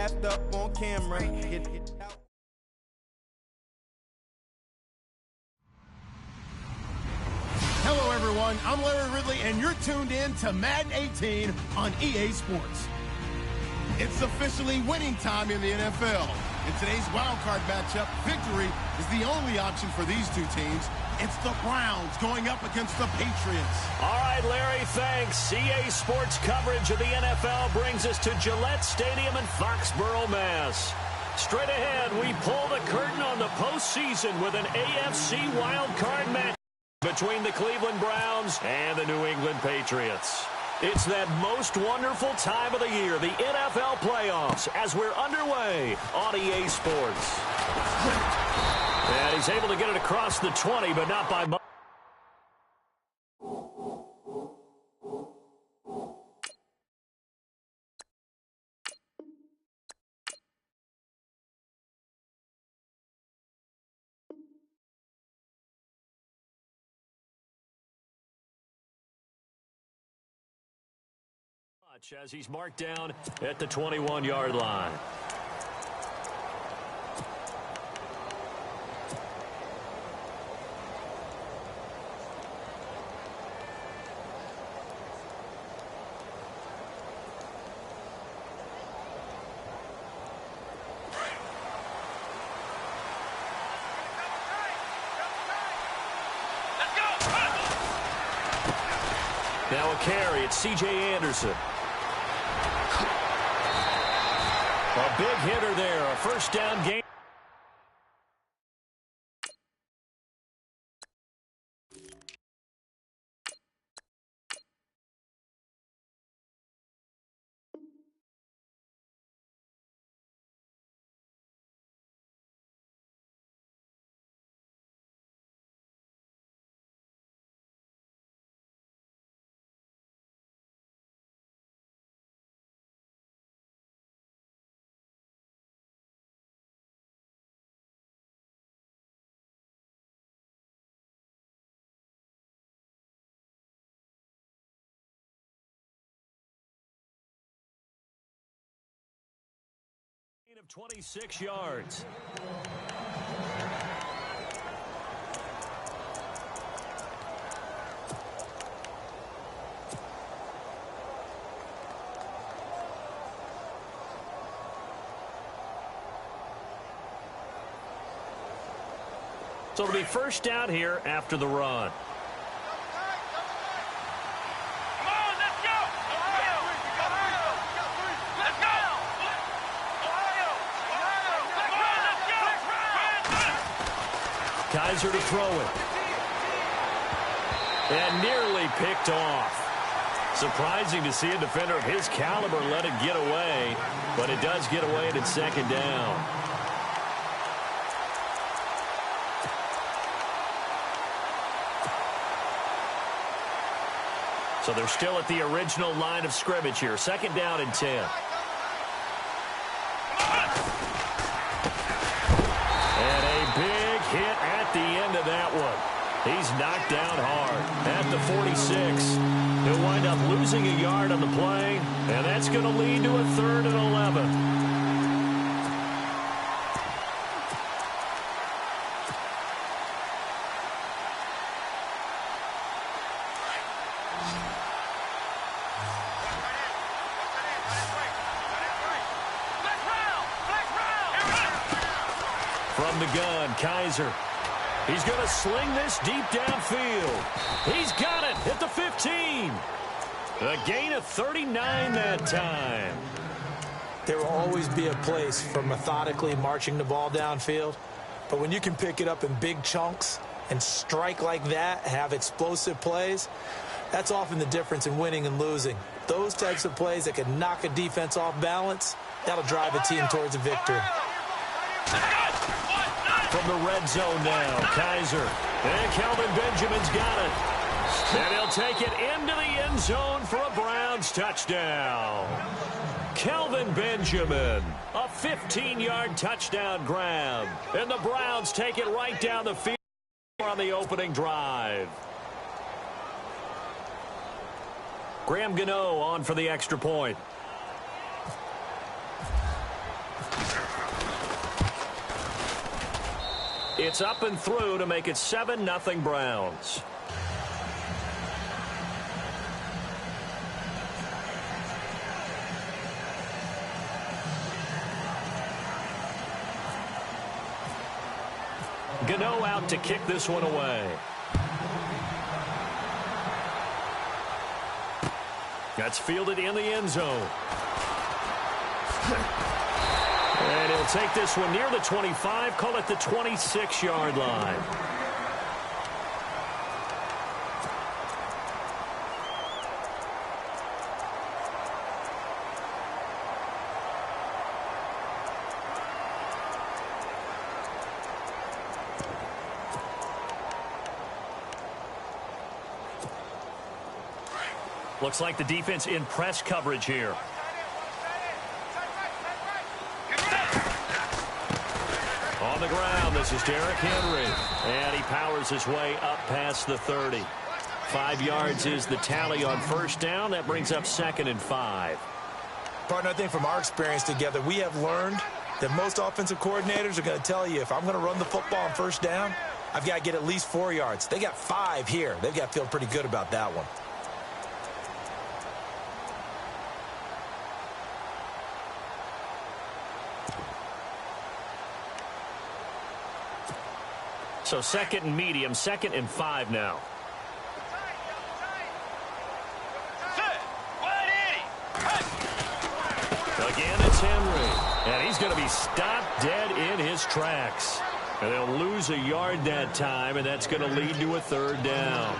laughed up on camera. Hello, everyone. I'm Larry Ridley, and you're tuned in to Madden 18 on EA Sports. It's officially winning time in the NFL. In today's wildcard matchup, victory is the only option for these two teams. It's the Browns going up against the Patriots. All right, Larry, thanks. EA Sports coverage of the NFL brings us to Gillette Stadium in Foxborough, Mass. Straight ahead, we pull the curtain on the postseason with an AFC wildcard match between the Cleveland Browns and the New England Patriots. It's that most wonderful time of the year, the NFL playoffs, as we're underway on EA Sports. And he's able to get it across the 20, but not by much. As he's marked down at the 21-yard line. Now a carry, it's C.J. Anderson. A big hitter there, a first down game. Of 26 yards. So it'll be first down here after the run. Kaiser to throw it. And nearly picked off. Surprising to see a defender of his caliber let it get away, but it does get away and it's second down. So they're still at the original line of scrimmage here. Second down and 10. And a big hit at the end of that one. He's knocked down hard at the 46. He'll wind up losing a yard on the play, and that's going to lead to a 3rd and 11. From the gun, Kaiser. He's going to sling this deep downfield. He's got it at the 15. A gain of 39 that time. There will always be a place for methodically marching the ball downfield. But when you can pick it up in big chunks and strike like that, have explosive plays, that's often the difference in winning and losing. Those types of plays that can knock a defense off balance, that'll drive a team towards a victory. From the red zone now, Kaiser. And Kelvin Benjamin's got it. And he'll take it into the end zone for a Browns touchdown. Kelvin Benjamin, a 15-yard touchdown grab. And the Browns take it right down the field on the opening drive. Graham Gano on for the extra point. It's up and through to make it 7-0 Browns. Gano out to kick this one away. That's fielded in the end zone. And he'll take this one near the 25, call it the 26-yard line. Looks like the defense in press coverage here. On the ground, this is Derrick Henry. And he powers his way up past the 30. 5 yards is the tally on first down. That brings up 2nd and 5. Partner, I think from our experience together, we have learned that most offensive coordinators are going to tell you, if I'm going to run the football on first down, I've got to get at least 4 yards. They got 5 here. They've got to feel pretty good about that one. So 2nd and medium, 2nd and 5 now. Again, it's Henry. And he's going to be stopped dead in his tracks. And they'll lose a yard that time, and that's going to lead to a 3rd down.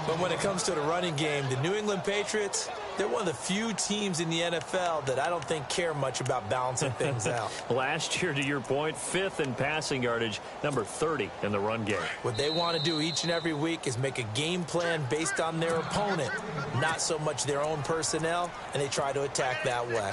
But when it comes to the running game, the New England Patriots, they're one of the few teams in the NFL that I don't think care much about balancing things out. Last year, to your point, 5th in passing yardage, number 30 in the run game. What they want to do each and every week is make a game plan based on their opponent, not so much their own personnel, and they try to attack that way.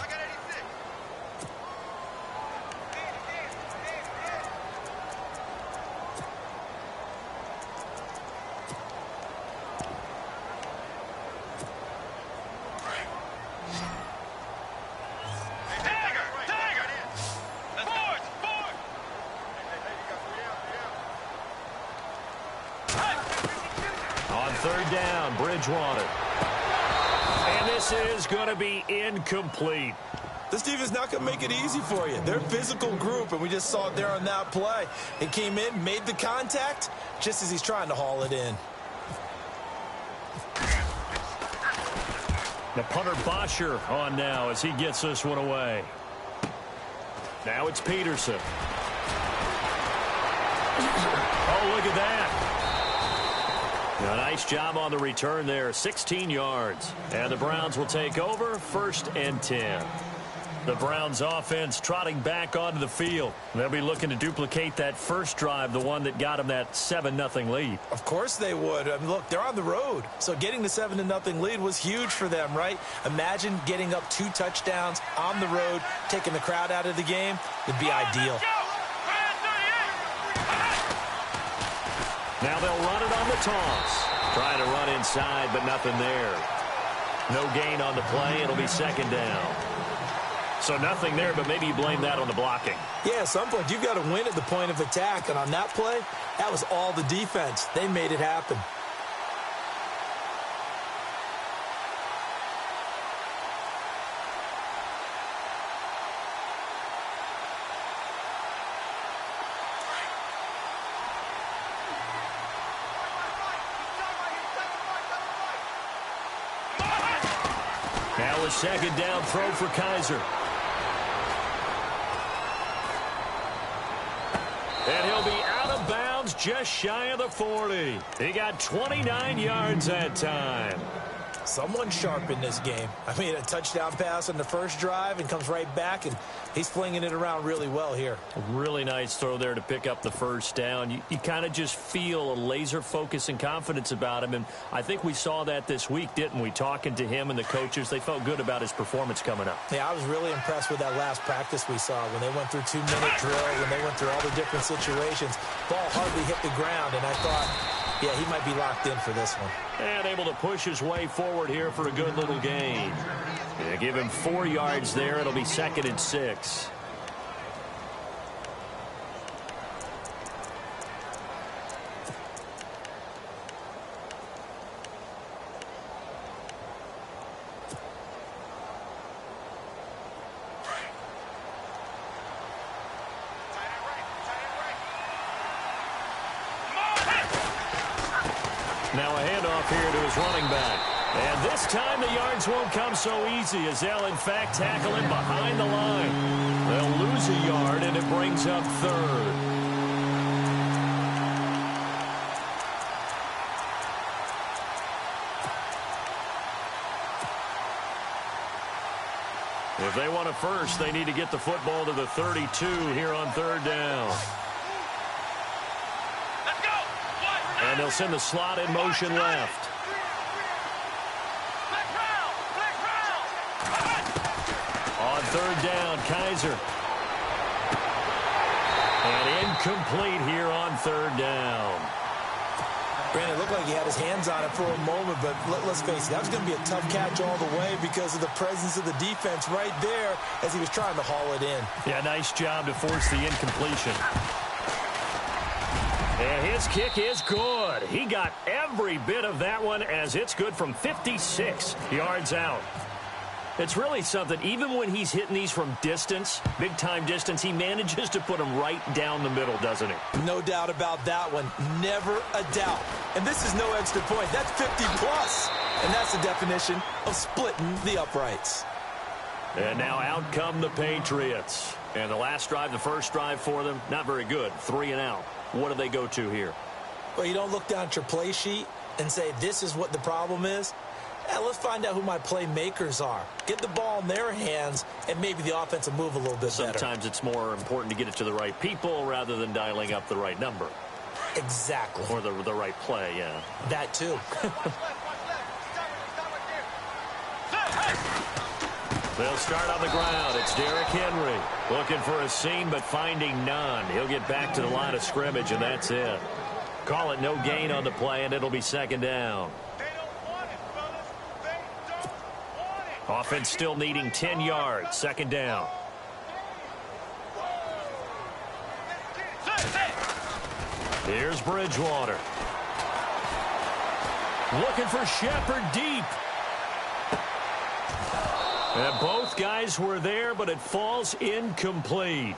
And this is going to be incomplete. This defense is not going to make it easy for you. They're a physical group, and we just saw it there on that play. It came in, made the contact, just as he's trying to haul it in. The punter Bosher on now as he gets this one away. Now it's Peterson. Oh, look at that. A nice job on the return there, 16 yards. And the Browns will take over, 1st and 10. The Browns offense trotting back onto the field. They'll be looking to duplicate that first drive, the one that got them that 7-0 lead. Of course they would. I mean, look, they're on the road. So getting the 7-0 lead was huge for them, right? Imagine getting up 2 touchdowns on the road, taking the crowd out of the game. It'd be ideal. Now they'll run it on the toss. Trying to run inside, but nothing there. No gain on the play. It'll be 2nd down. So nothing there, but maybe you blame that on the blocking. Yeah, at some point, you've got to win at the point of attack. And on that play, that was all the defense. They made it happen. Now a 2nd down throw for Kaiser. And he'll be out of bounds just shy of the 40. He got 29 yards that time. Someone sharp in this game. I mean, a touchdown pass on the first drive and comes right back, and he's flinging it around really well here. A really nice throw there to pick up the first down. You kind of just feel a laser focus and confidence about him, and I think we saw that this week, didn't we? Talking to him and the coaches, they felt good about his performance coming up. Yeah, I was really impressed with that last practice we saw when they went through 2-minute drill, when they went through all the different situations. Ball hardly hit the ground, and I thought, yeah, he might be locked in for this one. And able to push his way forward here for a good little gain. Yeah, give him 4 yards there. It'll be 2nd and 6. Now a handoff here to his running back. And this time the yards won't come so easy as they'll, in fact, tackle him behind the line. They'll lose a yard, and it brings up third. If they want a first, they need to get the football to the 32 here on third down. Let's go. And they'll send the slot in motion left. On third down, Kaiser. And incomplete here on third down. Brandon, it looked like he had his hands on it for a moment, but let's face it, that was going to be a tough catch all the way because of the presence of the defense right there as he was trying to haul it in. Yeah, nice job to force the incompletion. And his kick is good. He got every bit of that one as it's good from 56 yards out. It's really something. Even when he's hitting these from distance, big-time distance, he manages to put them right down the middle, doesn't he? No doubt about that one. Never a doubt. And this is no extra point. That's 50-plus. And that's the definition of splitting the uprights. And now out come the Patriots. And the last drive, the first drive for them, not very good. 3 and out. What do they go to here? Well, you don't look down at your play sheet and say, this is what the problem is. Let's find out who my playmakers are. Get the ball in their hands, and maybe the offense will move a little bit better. Sometimes it's more important to get it to the right people rather than dialing up the right number. Exactly. Or the right play, yeah. That, too. They'll start on the ground. It's Derrick Henry looking for a seam, but finding none. He'll get back to the line of scrimmage, and that's it. Call it no gain on the play, and it'll be second down. Offense still needing 10 yards. Second down. Here's Bridgewater. Looking for Shepard deep. And both guys were there, but it falls incomplete.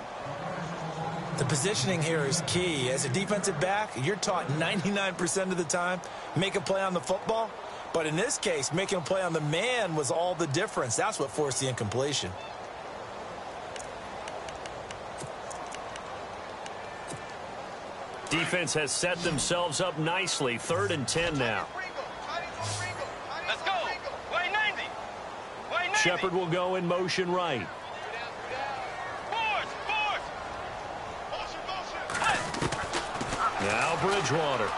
The positioning here is key. As a defensive back, you're taught 99% of the time, make a play on the football. But in this case, making a play on the man was all the difference. That's what forced the incompletion. Defense has set themselves up nicely. 3rd and 10 now. Let's go. Way 90. Way 90. Shepard will go in motion right. Now Bridgewater.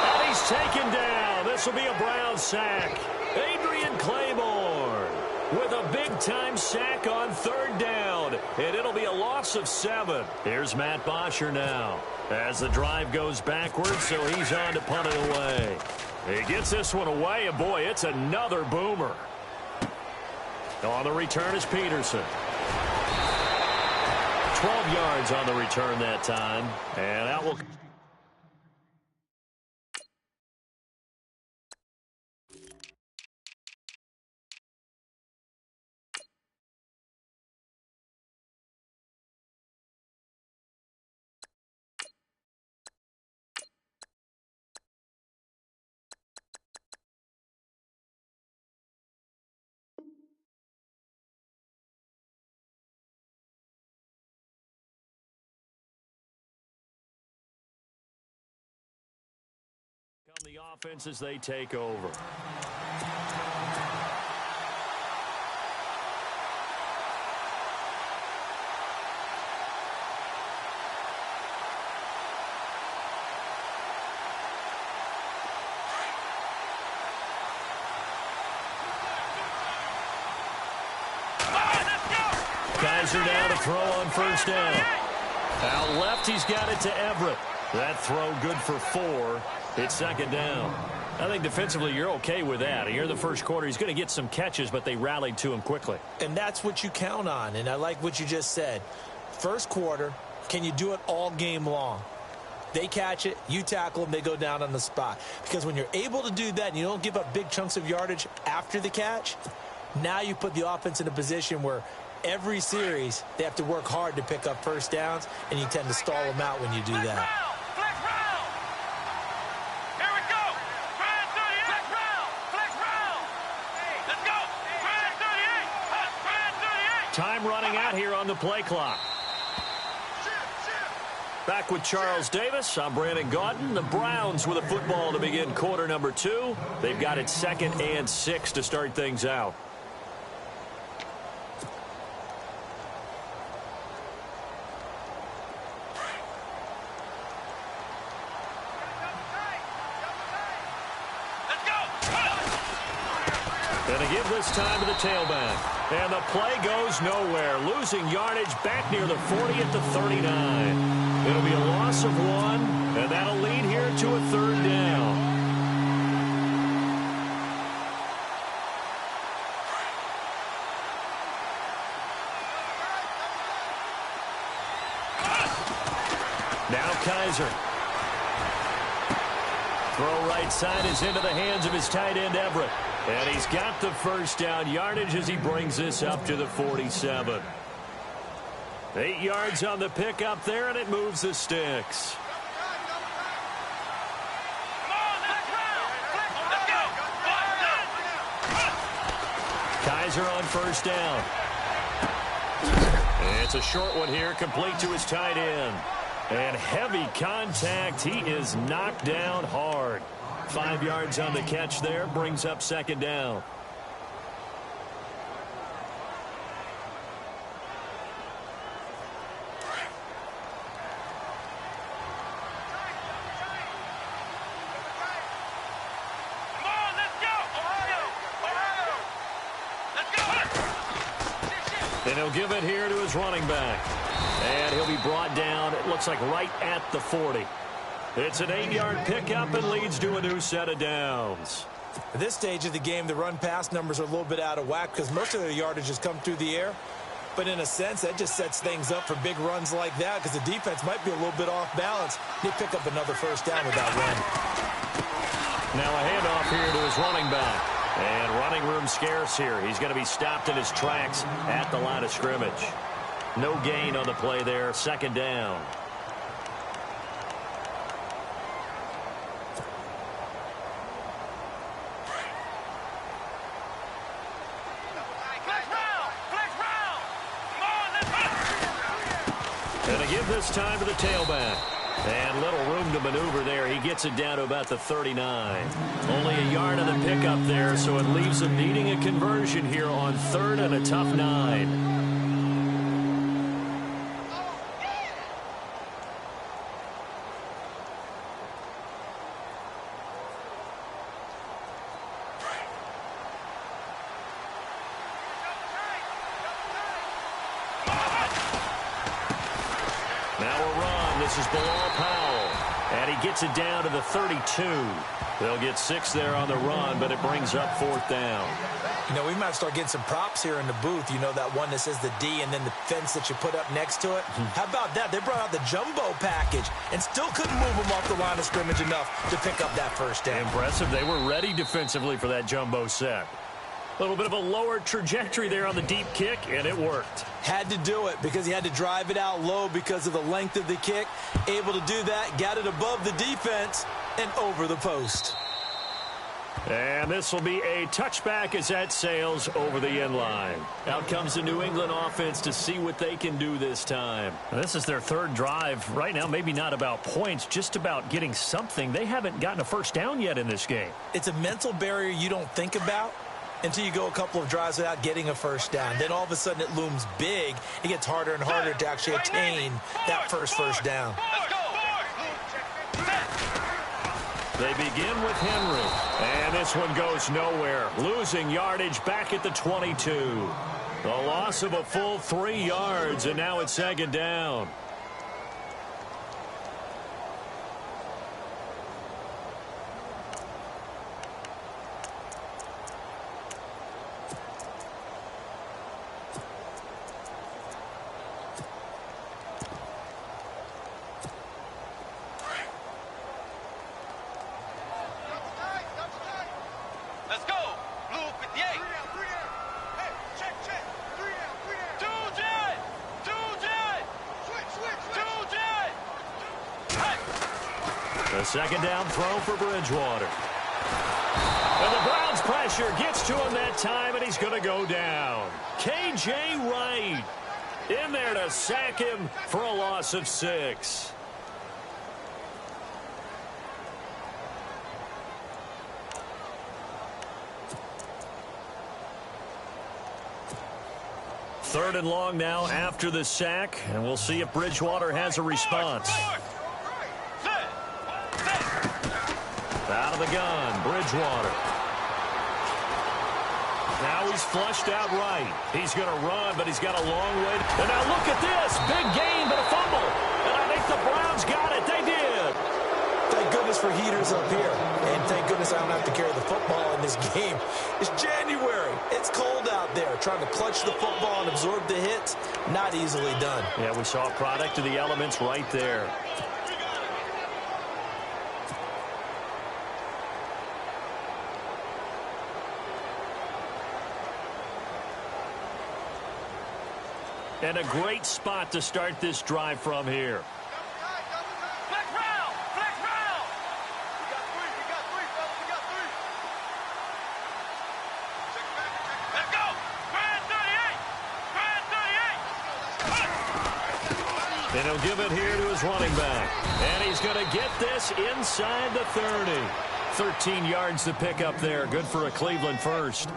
And he's taken down. This will be a Brown sack. Adrian Claiborne with a big-time sack on 3rd down. And it'll be a loss of 7. Here's Matt Bosher now as the drive goes backwards, so he's on to punt it away. He gets this one away, and boy, it's another boomer. On the return is Peterson. 12 yards on the return that time, and that will... the offense as they take over. Kaiser now to throw on 1st down. Out left, he's got it to Everett. That throw good for 4. It's 2nd down. I think defensively you're okay with that. Here in the first quarter, he's going to get some catches, but they rallied to him quickly. And that's what you count on, and I like what you just said. First quarter, can you do it all game long? They catch it, you tackle them, they go down on the spot. Because when you're able to do that and you don't give up big chunks of yardage after the catch, now you put the offense in a position where every series they have to work hard to pick up 1st downs, and you tend to stall them out when you do that. time running out here on the play clock. Back with Charles Davis, I'm Brandon Gaudin. The Browns with a football to begin quarter number 2. They've got it 2nd and 6 to start things out. And a give this time to the tailback. And the play goes nowhere. Losing yardage back near the 40 at the 39. It'll be a loss of 1, and that'll lead here to a 3rd down. Now Kaiser. Throw right side is into the hands of his tight end, Everett. And he's got the first down yardage as he brings this up to the 47. 8 yards on the pickup there, and it moves the sticks. Kaiser on first down. It's a short one here, complete to his tight end. And heavy contact. He is knocked down hard. 5 yards on the catch there, brings up 2nd down. And he'll give it here to his running back. And he'll be brought down, it looks like right at the 40. It's an 8-yard pickup and leads to a new set of downs. At this stage of the game, the run-pass numbers are a little bit out of whack because most of their yardage has come through the air. But in a sense, that just sets things up for big runs like that because the defense might be a little bit off balance. They pick up another first down with that run. Now a handoff here to his running back. And running room scarce here. He's going to be stopped in his tracks at the line of scrimmage. No gain on the play there. 2nd down. And a give this time to the tailback. And little room to maneuver there. He gets it down to about the 39. Only a yard on the pickup there, so it leaves him needing a conversion here on 3rd and a tough 9. This is Bilal Powell, and he gets it down to the 32. They'll get 6 there on the run, but it brings up 4th down. You know, we might start getting some props here in the booth. You know, that one that says the D and then the fence that you put up next to it. How about that? They brought out the jumbo package and still couldn't move them off the line of scrimmage enough to pick up that first down. Impressive. They were ready defensively for that jumbo set. A little bit of a lower trajectory there on the deep kick, and it worked. Had to do it because he had to drive it out low because of the length of the kick. Able to do that, got it above the defense and over the post. And this will be a touchback as that sails over the end line. Out comes the New England offense to see what they can do this time. This is their 3rd drive. Right now, maybe not about points, just about getting something. They haven't gotten a first down yet in this game. It's a mental barrier you don't think about until you go a couple of drives without getting a first down. Then all of a sudden it looms big. It gets harder and harder to actually attain that first down. They begin with Henry. And this one goes nowhere. Losing yardage back at the 22. The loss of a full 3 yards, and now it's 2nd down. A 2nd down throw for Bridgewater. And the Browns' pressure gets to him that time, and he's going to go down. K.J. Wright in there to sack him for a loss of 6. Third and long now after the sack, and we'll see if Bridgewater has a response. Out of the gun, Bridgewater. Now he's flushed out right. He's going to run, but he's got a long way. And now look at this. Big gain, but a fumble. And I think the Browns got it. They did. Thank goodness for heaters up here. And thank goodness I don't have to carry the football in this game. It's January. It's cold out there. Trying to clutch the football and absorb the hits, not easily done. Yeah, we saw a product of the elements right there. And a great spot to start this drive from here. Flex round! Flex round! We got three, fellas. We got three. Check it back. Let's go! Grand 38! Grand 38! And he'll give it here to his running back. And he's going to get this inside the 30. 13 yards to pick up there. Good for a Cleveland first.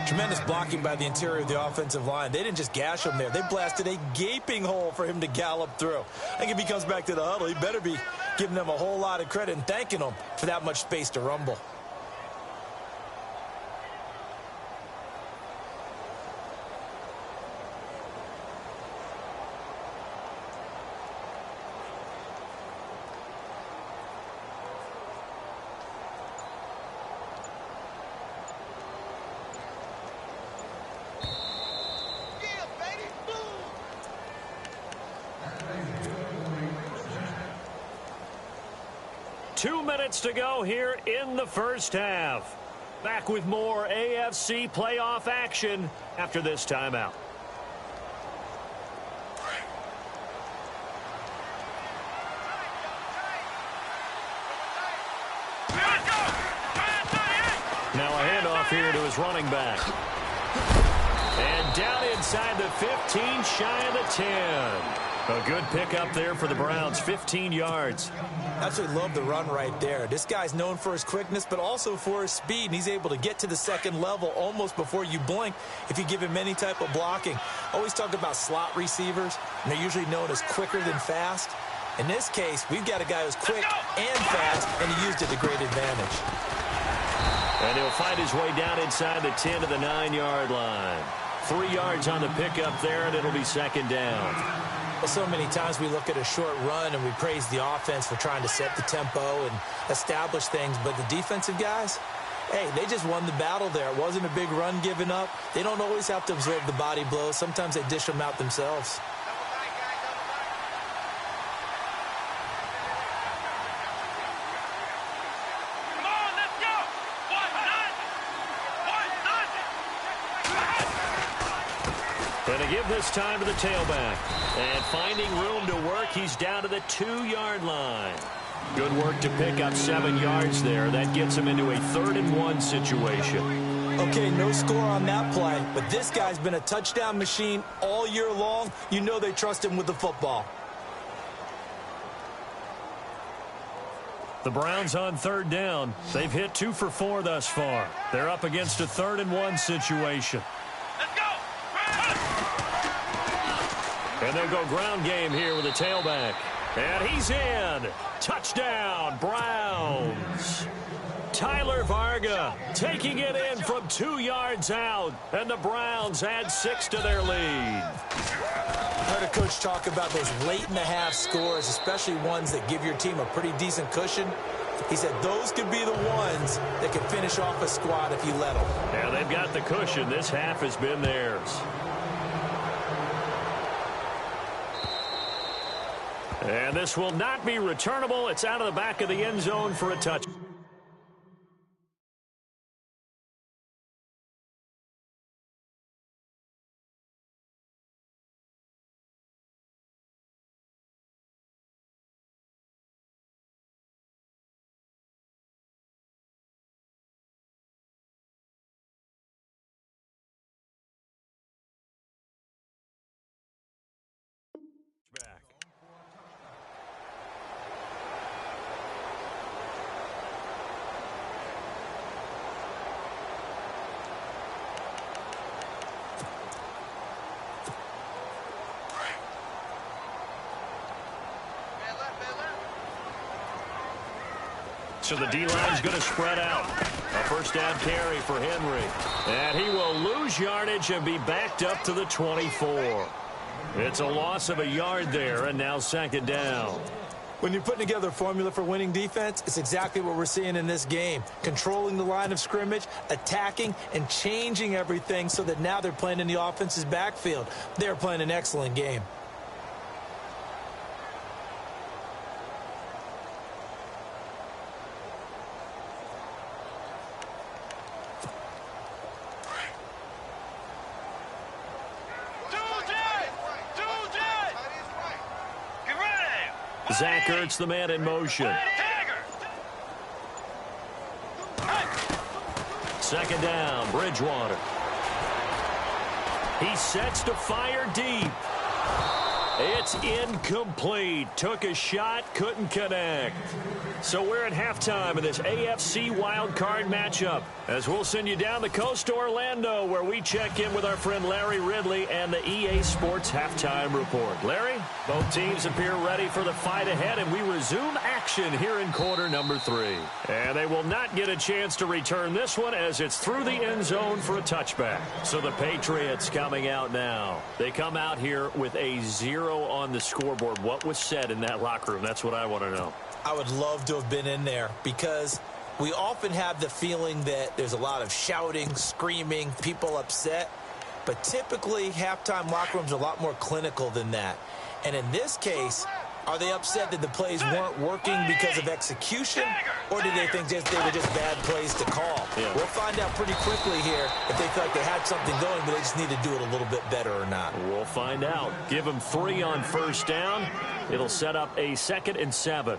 Tremendous blocking by the interior of the offensive line. They didn't just gash him there. They blasted a gaping hole for him to gallop through. I think if he comes back to the huddle, he better be giving them a whole lot of credit and thanking them for that much space to rumble. Yeah, baby! Boom! 2 minutes to go here in the first half. Back with more AFC playoff action after this timeout. Now a handoff here to his running back. And down inside the 15, shy of the 10. A good pickup there for the Browns, 15 yards. Absolutely love the run right there. This guy's known for his quickness, but also for his speed. And he's able to get to the second level almost before you blink if you give him any type of blocking. Always talk about slot receivers, and they're usually known as quicker than fast. In this case, we've got a guy who's quick and fast, and he used it to great advantage. And he'll find his way down inside the 10 to the 9-yard line. 3 yards on the pickup there, and it'll be second down. Well, so many times we look at a short run and we praise the offense for trying to set the tempo and establish things, but the defensive guys, hey, they just won the battle there. It wasn't a big run given up. They don't always have to absorb the body blows. Sometimes they dish them out themselves. Come on, let's go! And to give this time to the tailback. And finding room to work, he's down to the 2-yard line. Good work to pick up 7 yards there. That gets him into a 3rd-and-1 situation. Okay, no score on that play, but this guy's been a touchdown machine all year long. You know they trust him with the football. The Browns on 3rd down. They've hit 2 for 4 thus far. They're up against a 3rd-and-1 situation. Let's go! And they'll go ground game here with a tailback. And he's in. Touchdown, Browns. Tyler Varga taking it in from 2 yards out. And the Browns add 6 to their lead. I heard a coach talk about those late-in-the-half scores, especially ones that give your team a pretty decent cushion. He said those could be the ones that could finish off a squad if you let them. Yeah, they've got the cushion. This half has been theirs. And this will not be returnable. It's out of the back of the end zone for a touch. So the D-line's going to spread out. A first down carry for Henry. And he will lose yardage and be backed up to the 24. It's a loss of a yard there, and now second down. When you're putting together a formula for winning defense, it's exactly what we're seeing in this game. Controlling the line of scrimmage, attacking, and changing everything so that now they're playing in the offense's backfield. They're playing an excellent game. Zach Ertz, the man in motion. Second down, Bridgewater. He sets to fire deep. It's incomplete. Took a shot, couldn't connect. So we're at halftime in this AFC wildcard matchup, as we'll send you down the coast to Orlando, where we check in with our friend Larry Ridley and the EA Sports Halftime Report. Larry, both teams appear ready for the fight ahead, and we resume action here in quarter number 3. And they will not get a chance to return this one, as it's through the end zone for a touchback. So the Patriots coming out now. They come out here with a 0 on the scoreboard. What was said in that locker room? That's what I want to know. I would love to have been in there, because we often have the feeling that there's a lot of shouting, screaming, people upset. But typically, halftime locker rooms are a lot more clinical than that. And in this case, are they upset that the plays weren't working because of execution, or do they think they were just bad plays to call? Yeah. We'll find out pretty quickly here if they feel like they had something going, but they just need to do it a little bit better or not. We'll find out. Give them 3 on first down. It'll set up a 2nd and 7.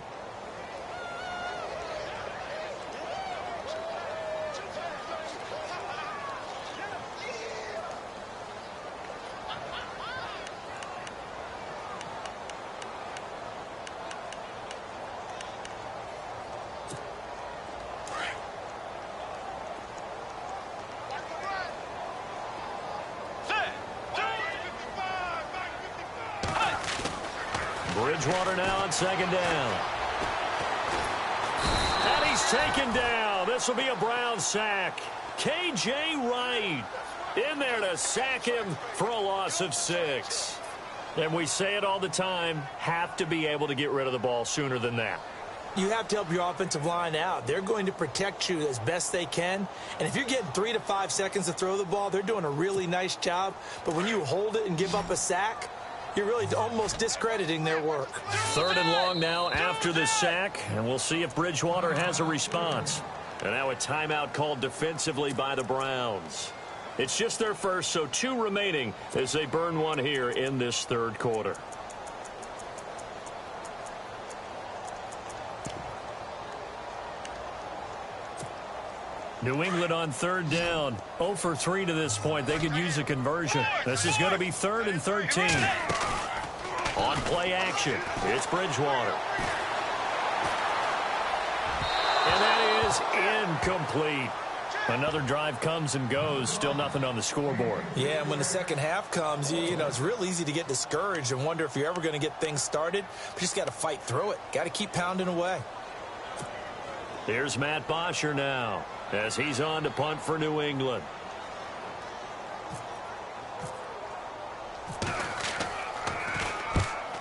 Bridgewater now on second down. And he's taken down. This will be a Brown sack. K.J. Wright in there to sack him for a loss of 6. And we say it all the time, have to be able to get rid of the ball sooner than that. You have to help your offensive line out. They're going to protect you as best they can. And if you're getting 3 to 5 seconds to throw the ball, they're doing a really nice job. But when you hold it and give up a sack, you're really almost discrediting their work. 3rd and long now after the sack, and we'll see if Bridgewater has a response. And now a timeout called defensively by the Browns. It's just their first, so 2 remaining as they burn one here in this 3rd quarter. New England on 3rd down. 0 for 3 to this point. They could use a conversion. This is going to be 3rd and 13. On play action, it's Bridgewater. And that is incomplete. Another drive comes and goes. Still nothing on the scoreboard. Yeah, and when the second half comes, you know, it's real easy to get discouraged and wonder if you're ever going to get things started. But you just got to fight through it. Got to keep pounding away. Here's Matt Bosher now, as he's on to punt for New England.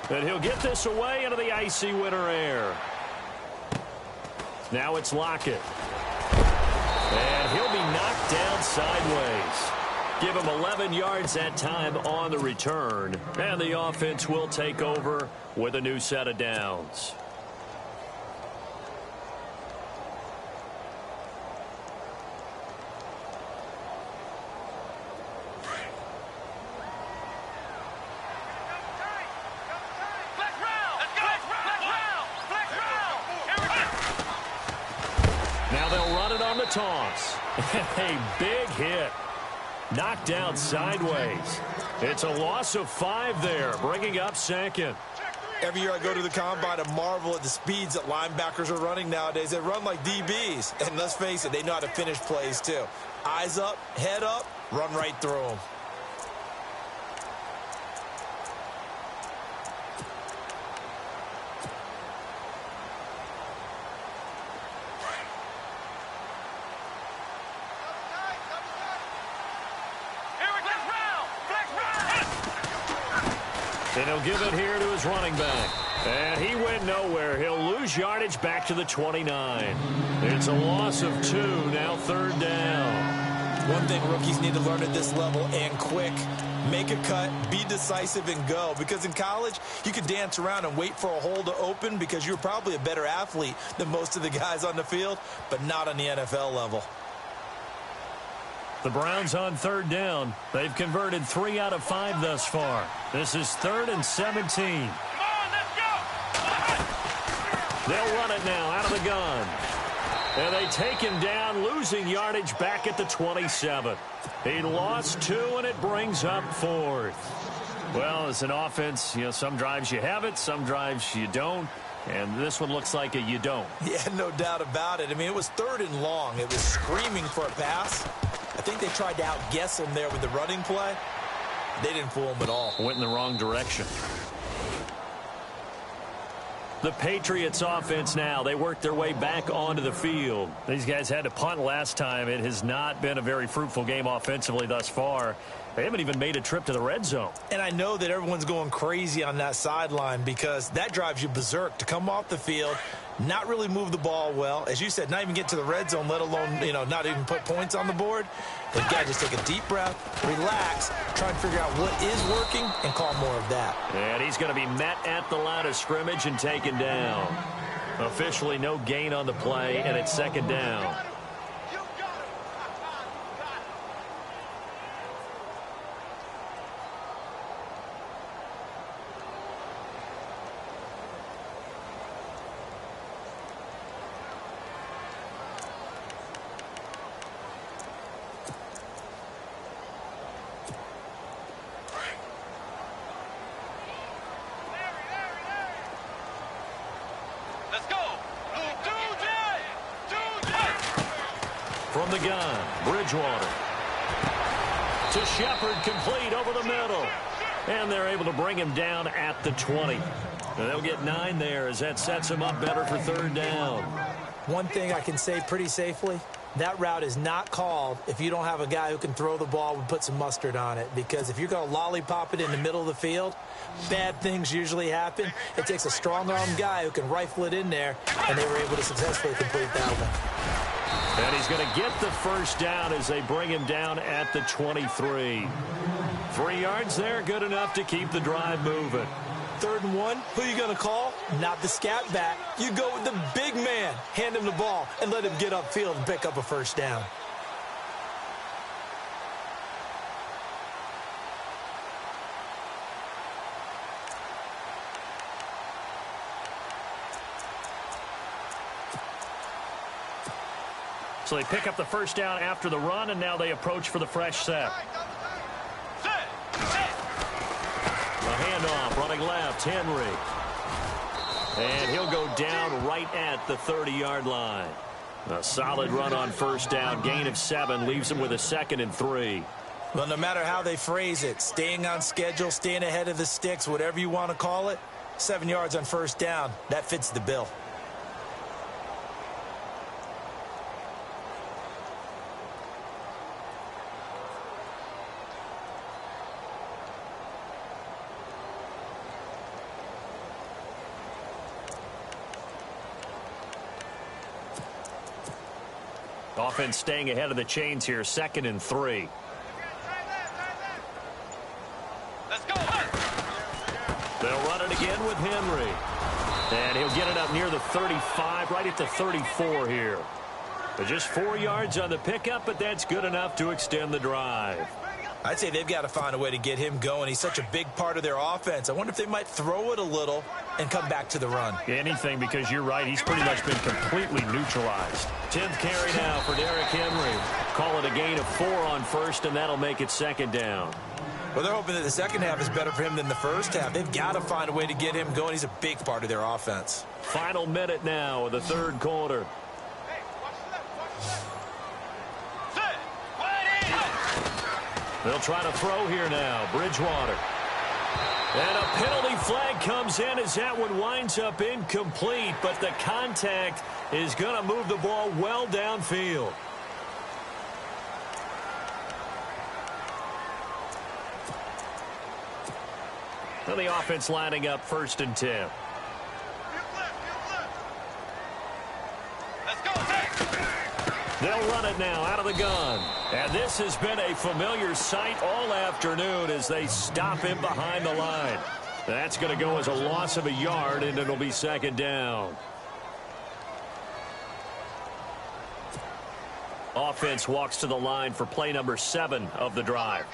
And he'll get this away into the icy winter air. Now it's Lockett. And he'll be knocked down sideways. Give him 11 yards that time on the return. And the offense will take over with a new set of downs. Toss. A big hit. Knocked down sideways. It's a loss of 5 there, bringing up 2nd. Every year I go to the combine and marvel at the speeds that linebackers are running nowadays. They run like DBs. And let's face it, they know how to finish plays too. Eyes up, head up, run right through them. And he'll give it here to his running back. And he went nowhere. He'll lose yardage back to the 29. It's a loss of 2, now 3rd down. One thing rookies need to learn at this level, and quick, make a cut, be decisive, and go. Because in college, you could dance around and wait for a hole to open because you're probably a better athlete than most of the guys on the field, but not on the NFL level. The Browns on 3rd down. They've converted 3 out of 5 thus far. This is 3rd and 17. Come on, let's go! They'll run it now out of the gun. And they take him down, losing yardage back at the 27. He lost 2, and it brings up 4th. Well, as an offense, some drives you have it, some drives you don't. And this one looks like a you don't. Yeah, no doubt about it. I mean, it was 3rd and long. It was screaming for a pass. I think they tried to outguess him there with the running play. They didn't fool him at all. Went in the wrong direction. The Patriots offense now. They worked their way back onto the field. These guys had to punt last time. It has not been a very fruitful game offensively thus far. They haven't even made a trip to the red zone. And I know that everyone's going crazy on that sideline because that drives you berserk to come off the field, not really move the ball well. As you said, not even get to the red zone, let alone, not even put points on the board. They've got to just take a deep breath, relax, try and figure out what is working, and call more of that. And he's going to be met at the line of scrimmage and taken down. Officially no gain on the play, and it's 2nd down. From the gun, Bridgewater. To Shepard, complete over the middle. And they're able to bring him down at the 20. And they'll get 9 there as that sets him up better for 3rd down. One thing I can say pretty safely, that route is not called if you don't have a guy who can throw the ball and put some mustard on it. Because if you're going to lollipop it in the middle of the field, bad things usually happen. It takes a strong-armed guy who can rifle it in there, and they were able to successfully complete that one. And he's going to get the 1st down as they bring him down at the 23. 3 yards there, good enough to keep the drive moving. 3rd and 1, who are you going to call? Not the scat back. You go with the big man. Hand him the ball and let him get upfield and pick up a 1st down. So they pick up the 1st down after the run, and now they approach for the fresh set. A handoff, running left, Henry. And he'll go down right at the 30-yard line. A solid run on 1st down, gain of 7, leaves him with a 2nd and 3. Well, no matter how they phrase it, staying on schedule, staying ahead of the sticks, whatever you want to call it, 7 yards on 1st down, that fits the bill. Offense staying ahead of the chains here, 2nd and 3. Let's go. They'll run it again with Henry. And he'll get it up near the 35, right at the 34 here. But just 4 yards on the pickup, but that's good enough to extend the drive. I'd say they've got to find a way to get him going. He's such a big part of their offense. I wonder if they might throw it a little and come back to the run. Anything, because you're right, he's pretty much been completely neutralized. 10th carry now for Derrick Henry. Call it a gain of 4 on 1st, and that'll make it 2nd down. Well, they're hoping that the 2nd half is better for him than the 1st half. They've got to find a way to get him going. He's a big part of their offense. Final minute now of the 3rd quarter. They'll try to throw here now. Bridgewater. And a penalty flag comes in as that one winds up incomplete, but the contact is going to move the ball well downfield. Well, the offense lining up 1st and 10. Let's go. They'll run it now out of the gun. And this has been a familiar sight all afternoon as they stop him behind the line. That's going to go as a loss of a yard, and it'll be 2nd down. Offense walks to the line for play number 7 of the drive.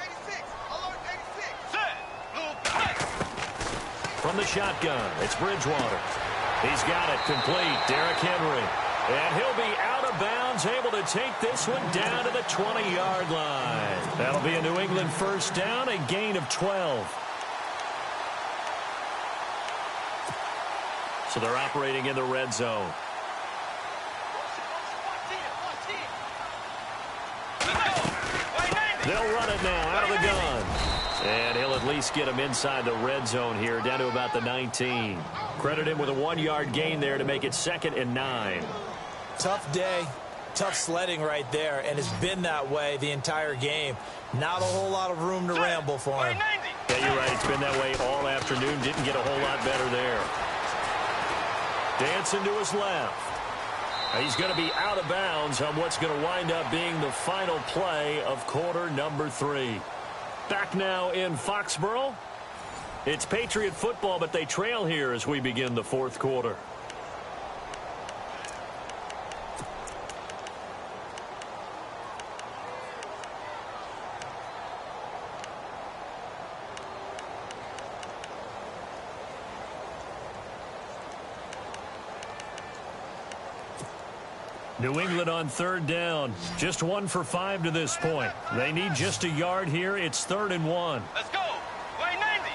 From the shotgun, it's Bridgewater. He's got it complete. Derrick Henry. And he'll be out of bounds, able to take this one down to the 20-yard line. That'll be a New England 1st down, a gain of 12. So they're operating in the red zone. They'll run it now out of the gun. And he'll at least get him inside the red zone here, down to about the 19. Credit him with a 1-yard gain there to make it 2nd and 9. Tough day, tough sledding right there, and it's been that way the entire game. Not a whole lot of room to ramble for him. Yeah, you're right. It's been that way all afternoon. Didn't get a whole lot better there. Dancing to his left. He's going to be out of bounds on what's going to wind up being the final play of quarter number 3. Back now in Foxborough. It's Patriot football, but they trail here as we begin the 4th quarter. New England on 3rd down. Just 1 for 5 to this point. They need just a yard here. It's 3rd and 1. Let's go. Way 90.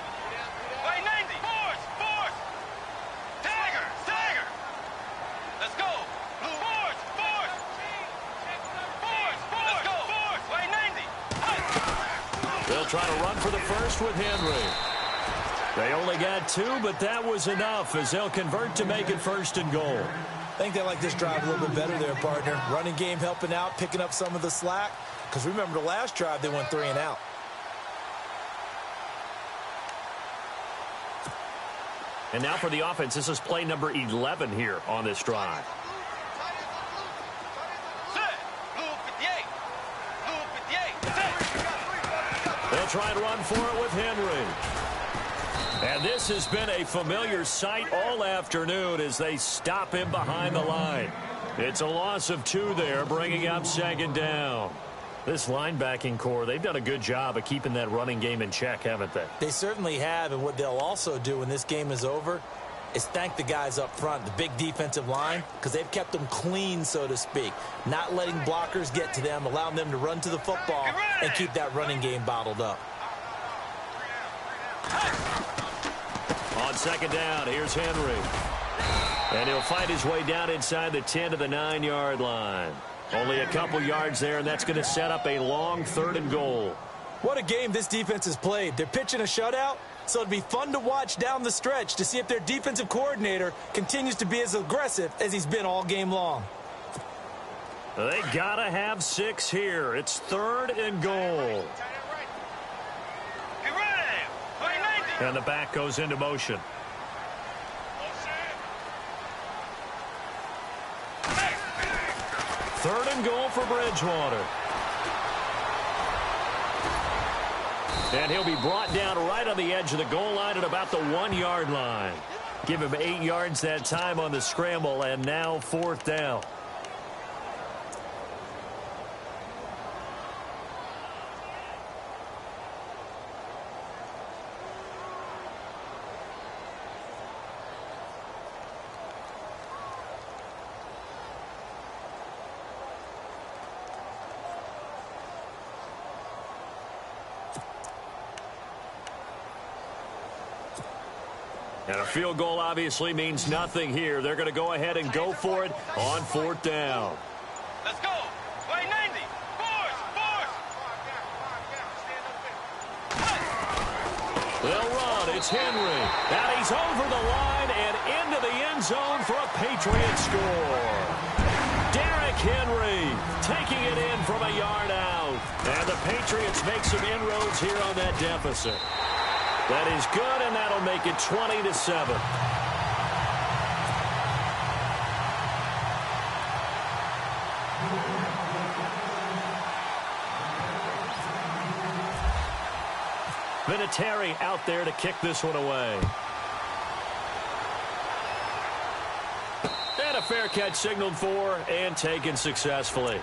Way 90. Force. Stagger. Let's go. Force. Let's go. Way 90. They'll try to run for the first with Henry. They only got 2, but that was enough as they'll convert to make it 1st and goal. I think they like this drive a little bit better there, partner. Running game helping out, picking up some of the slack. Because remember the last drive, they went 3 and out. And now for the offense, this is play number 11 here on this drive. They'll try and run for it with Henry. And this has been a familiar sight all afternoon as they stop him behind the line. It's a loss of 2 there, bringing up 2nd down. This linebacking core, they've done a good job of keeping that running game in check, haven't they? They certainly have, and what they'll also do when this game is over is thank the guys up front, the big defensive line, because they've kept them clean, so to speak. Not letting blockers get to them, allowing them to run to the football and keep that running game bottled up. On 2nd down, here's Henry. And he'll fight his way down inside the 10 to the 9-yard line. Only a couple yards there, and that's going to set up a long 3rd and goal. What a game this defense has played. They're pitching a shutout, so it'd be fun to watch down the stretch to see if their defensive coordinator continues to be as aggressive as he's been all game long. They got to have 6 here. It's 3rd and goal. And the back goes into motion. Third and goal for Bridgewater. And he'll be brought down right on the edge of the goal line at about the 1-yard line. Give him 8 yards that time on the scramble, and now 4th down. And a field goal obviously means nothing here. They're going to go ahead and go for it on 4th down. Let's go. Way 90. Force. They'll run. It's Henry. And he's over the line and into the end zone for a Patriot score. Derrick Henry taking it in from a yard out. And the Patriots make some inroads here on that deficit. That is good, and that'll make it 20-7. Vinatieri out there to kick this one away. And a fair catch signaled for and taken successfully.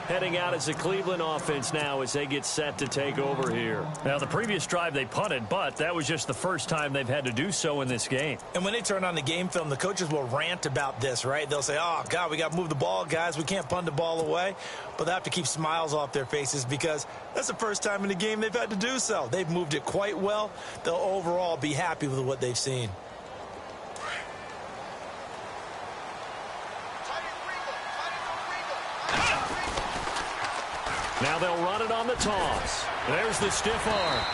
Heading out as the Cleveland offense now as they get set to take over here. Now, the previous drive they punted, but that was just the first time they've had to do so in this game. And when they turn on the game film, the coaches will rant about this, right? They'll say, oh, God, we got to move the ball, guys. We can't punt the ball away. But they have to keep smiles off their faces because that's the first time in the game they've had to do so. They've moved it quite well. They'll overall be happy with what they've seen. Now they'll run it on the toss. There's the stiff arm.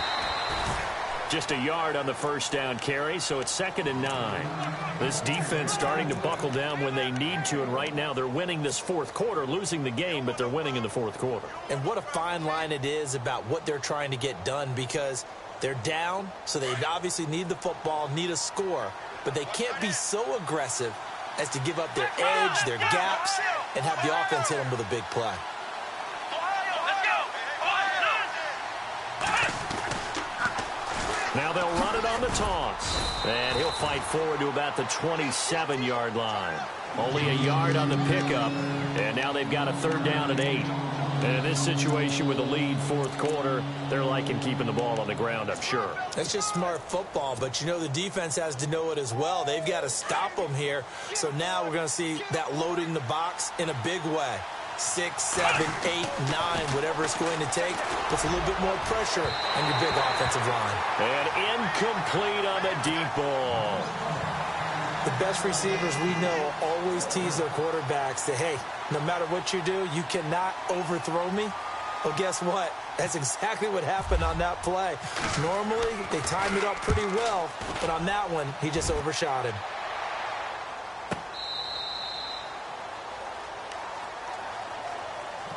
Just a yard on the first down carry, so it's 2nd and 9. This defense starting to buckle down when they need to, and right now they're winning this fourth quarter, losing the game, but they're winning in the fourth quarter. And what a fine line it is about what they're trying to get done because they're down, so they obviously need the football, need a score, but they can't be so aggressive as to give up their edge, their gaps, and have the offense hit them with a big play. Now they'll run it on the toss. And he'll fight forward to about the 27-yard line. Only a yard on the pickup. And now they've got a 3rd down and 8. And in this situation with a lead fourth quarter, they're liking keeping the ball on the ground, I'm sure. That's just smart football, but you know the defense has to know it as well. They've got to stop them here. So now we're going to see that loading the box in a big way. 6, 7, 8, 9, whatever it's going to take, puts a little bit more pressure on your big offensive line. And incomplete on the deep ball. The best receivers we know always tease their quarterbacks that, hey, no matter what you do, you cannot overthrow me. Well, guess what? That's exactly what happened on that play. Normally, they timed it up pretty well, but on that one, he just overshot him.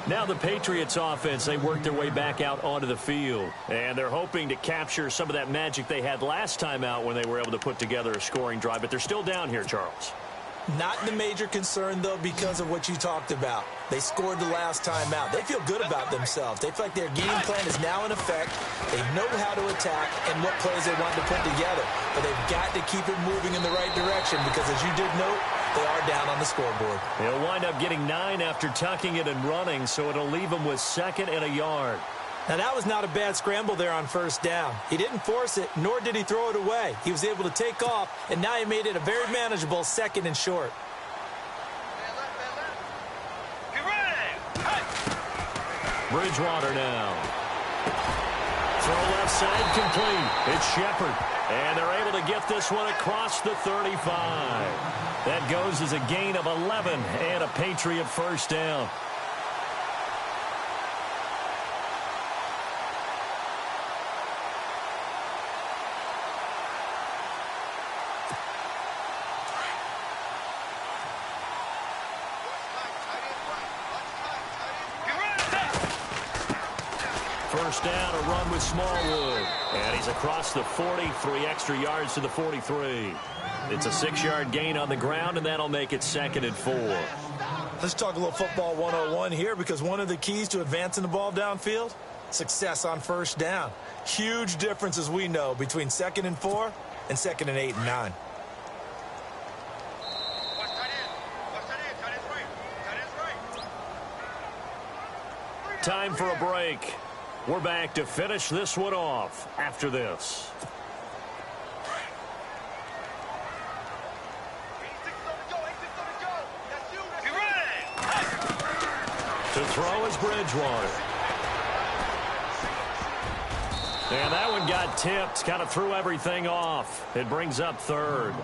Now the Patriots offense, they work their way back out onto the field. And they're hoping to capture some of that magic they had last time out when they were able to put together a scoring drive. But they're still down here, Charles. Not the major concern, though, because of what you talked about. They scored the last time out. They feel good about themselves. They feel like their game plan is now in effect. They know how to attack and what plays they want to put together. But they've got to keep it moving in the right direction because, as you did note, they are down on the scoreboard. They'll wind up getting 9 after tucking it and running, so it'll leave them with 2nd and a yard. Now, that was not a bad scramble there on 1st down. He didn't force it, nor did he throw it away. He was able to take off, and now he made it a very manageable 2nd and short. Bridgewater now. Throw left side complete. It's Shepard. And they're able to get this one across the 35. That goes as a gain of 11 and a Patriot 1st down. First down, a run with Smallwood. And he's across the 40, 3 extra yards to the 43. It's a 6-yard gain on the ground, and that'll make it 2nd and 4. Let's talk a little football 101 here, because one of the keys to advancing the ball downfield, success on 1st down. Huge difference, as we know, between 2nd and 4 and 2nd and 8 and 9. Time for a break. We're back to finish this one off after this. To throw is Bridgewater. And that one got tipped, kind of threw everything off. It brings up 3rd.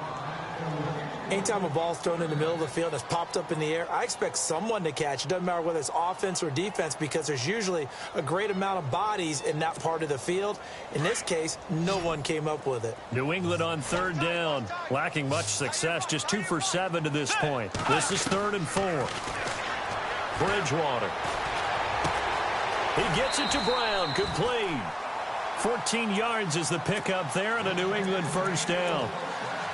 Anytime a ball's thrown in the middle of the field and it's popped up in the air, I expect someone to catch. It doesn't matter whether it's offense or defense, because there's usually a great amount of bodies in that part of the field. In this case, no one came up with it. New England on 3rd down, lacking much success, just 2 for 7 to this point. This is 3rd and 4. Bridgewater. He gets it to Brown, complete. 14 yards is the pickup there and a New England first down.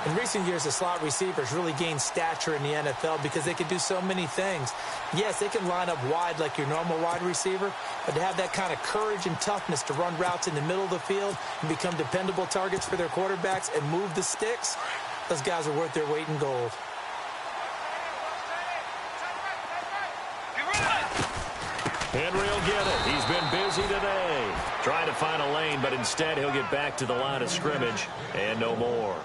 In recent years, the slot receivers really gained stature in the NFL because they can do so many things. Yes, they can line up wide like your normal wide receiver, but to have that kind of courage and toughness to run routes in the middle of the field and become dependable targets for their quarterbacks and move the sticks, those guys are worth their weight in gold. Henry will get it. He's been busy today. Trying to find a lane, but instead he'll get back to the line of scrimmage and no more.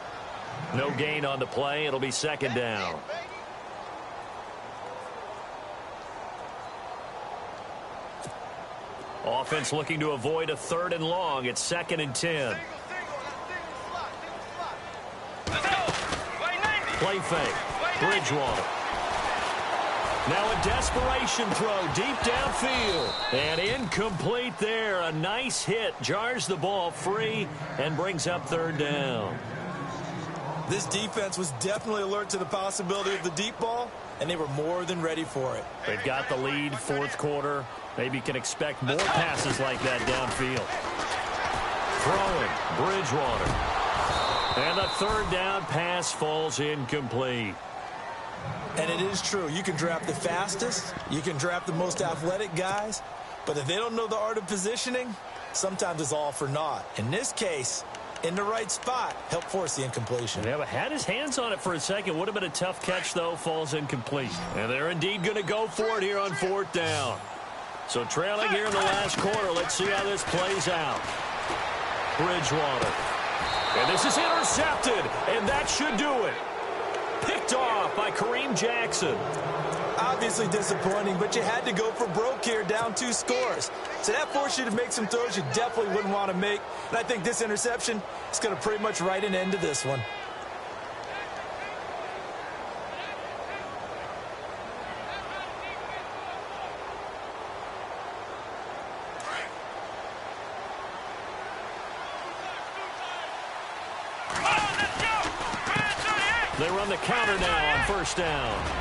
No gain on the play. It'll be second down. Offense looking to avoid a 3rd and long. It's 2nd and 10. Play fake. Bridgewater. Now a desperation throw deep downfield. And incomplete there. A nice hit. Jars the ball free and brings up 3rd down. This defense was definitely alert to the possibility of the deep ball, and they were more than ready for it. They've got the lead, 4th quarter. Maybe can expect more passes like that downfield. Throwing. Bridgewater. And the 3rd down pass falls incomplete. And it is true. You can draft the fastest. You can draft the most athletic guys. But if they don't know the art of positioning, sometimes it's all for naught. In this case, in the right spot, help force the incompletion. Yeah, but had his hands on it for a second. Would have been a tough catch, though. Falls incomplete. And they're indeed going to go for it here on 4th down. So trailing here in the last quarter. Let's see how this plays out. Bridgewater. And this is intercepted. And that should do it. Picked off by Kareem Jackson. Obviously disappointing, but you had to go for broke here, down 2 scores. So that forced you to make some throws you definitely wouldn't want to make. And I think this interception is going to pretty much write an end to this one. They run the counter now on 1st down.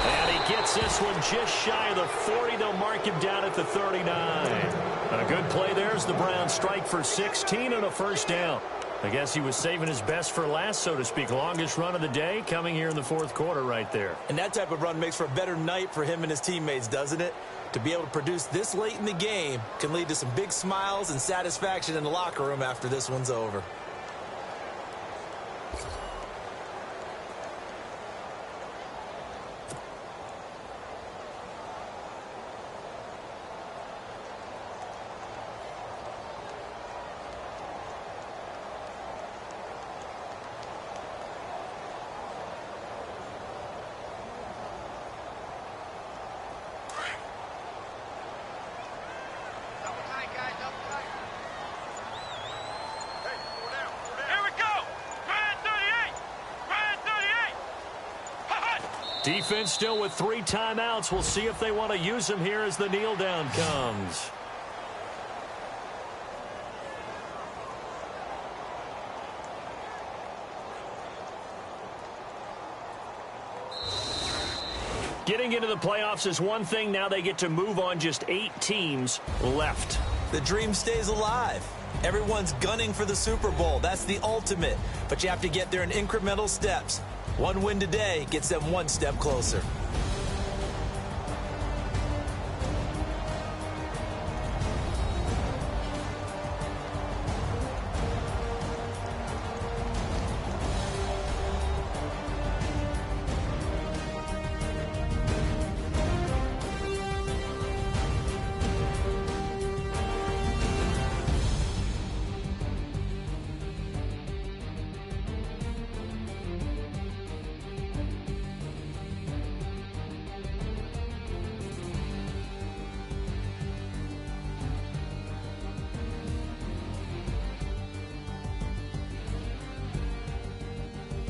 And he gets this one just shy of the 40. They'll mark him down at the 39. A good play there as the Browns strike for 16 and a 1st down. I guess he was saving his best for last, so to speak. Longest run of the day coming here in the 4th quarter right there. And that type of run makes for a better night for him and his teammates, doesn't it? To be able to produce this late in the game can lead to some big smiles and satisfaction in the locker room after this one's over. Defense still with 3 timeouts. We'll see if they want to use them here as the kneel down comes. Getting into the playoffs is one thing. Now they get to move on. Just 8 teams left. The dream stays alive. Everyone's gunning for the Super Bowl. That's the ultimate. But you have to get there in incremental steps. One win today gets them 1 step closer.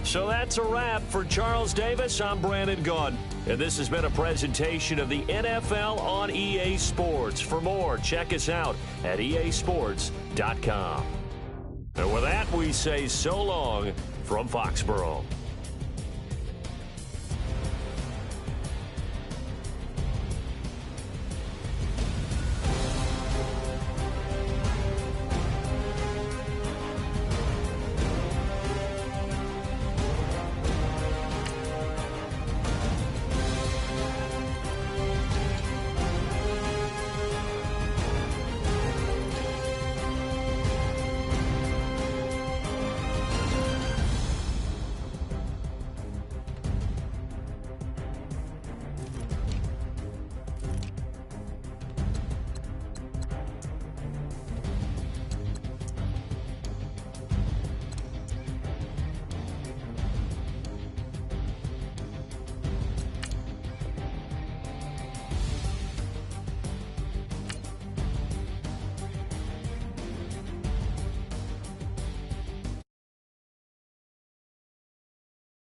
So that's a wrap for Charles Davis. I'm Brandon Gaudin, and this has been a presentation of the NFL on EA Sports. For more, check us out at easports.com. And with that, we say so long from Foxborough.